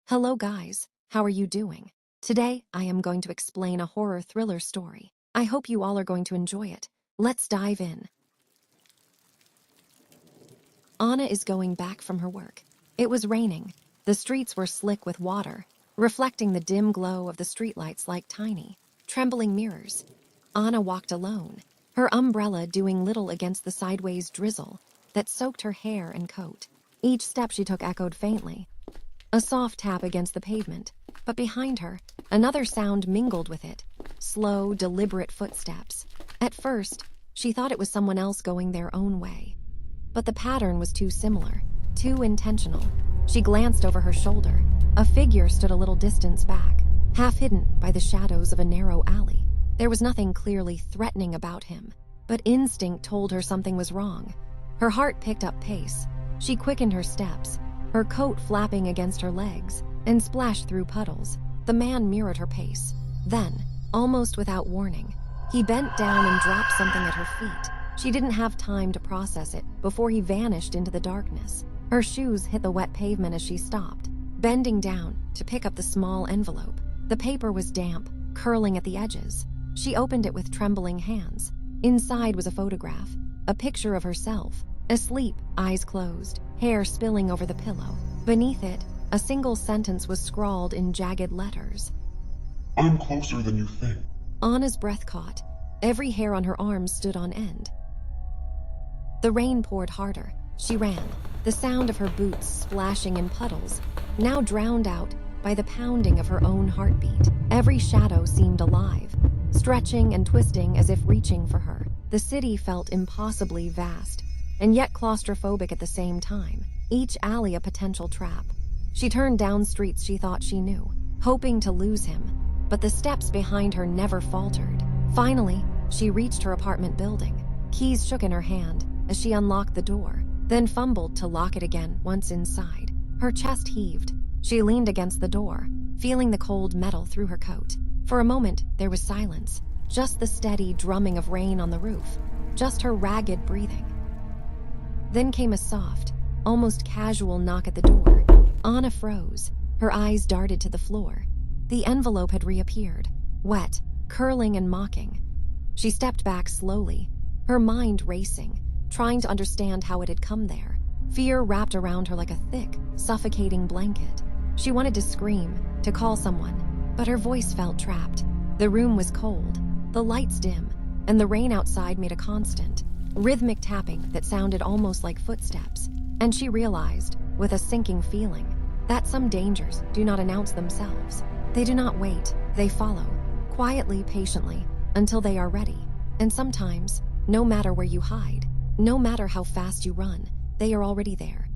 Hello guys, how are you doing? Today, I am going to explain a horror thriller story. I hope you all are going to enjoy it. Let's dive in. Anna is going back from her work. It was raining. The streets were slick with water, reflecting the dim glow of the streetlights like tiny, trembling mirrors. Anna walked alone, her umbrella doing little against the sideways drizzle that soaked her hair and coat. Each step she took echoed faintly. A soft tap against the pavement, but behind her, another sound mingled with it. Slow, deliberate footsteps. At first, she thought it was someone else going their own way. But the pattern was too similar, too intentional. She glanced over her shoulder. A figure stood a little distance back, half hidden by the shadows of a narrow alley. There was nothing clearly threatening about him, but instinct told her something was wrong. Her heart picked up pace. She quickened her steps, her coat flapping against her legs, and splashed through puddles. The man mirrored her pace. Then, almost without warning, he bent down and dropped something at her feet. She didn't have time to process it before he vanished into the darkness. Her shoes hit the wet pavement as she stopped, bending down to pick up the small envelope. The paper was damp, curling at the edges. She opened it with trembling hands. Inside was a photograph, a picture of herself, asleep, eyes closed, hair spilling over the pillow. Beneath it, a single sentence was scrawled in jagged letters. I'm closer than you think. Anna's breath caught. Every hair on her arms stood on end. The rain poured harder. She ran, the sound of her boots splashing in puddles, now drowned out by the pounding of her own heartbeat. Every shadow seemed alive, stretching and twisting as if reaching for her. The city felt impossibly vast, and yet claustrophobic at the same time, each alley a potential trap. She turned down streets she thought she knew, hoping to lose him, but the steps behind her never faltered. Finally, she reached her apartment building. Keys shook in her hand as she unlocked the door, then fumbled to lock it again once inside. Her chest heaved. She leaned against the door, feeling the cold metal through her coat. For a moment, there was silence, just the steady drumming of rain on the roof, just her ragged breathing. Then came a soft, almost casual knock at the door. Anna froze. Her eyes darted to the floor. The envelope had reappeared, wet, curling and mocking. She stepped back slowly, her mind racing, trying to understand how it had come there. Fear wrapped around her like a thick, suffocating blanket. She wanted to scream, to call someone, but her voice felt trapped. The room was cold, the lights dim, and the rain outside made a constant, rhythmic tapping that sounded almost like footsteps. And she realized, with a sinking feeling, that some dangers do not announce themselves. They do not wait, they follow, quietly, patiently, until they are ready. And sometimes, no matter where you hide, no matter how fast you run, they are already there,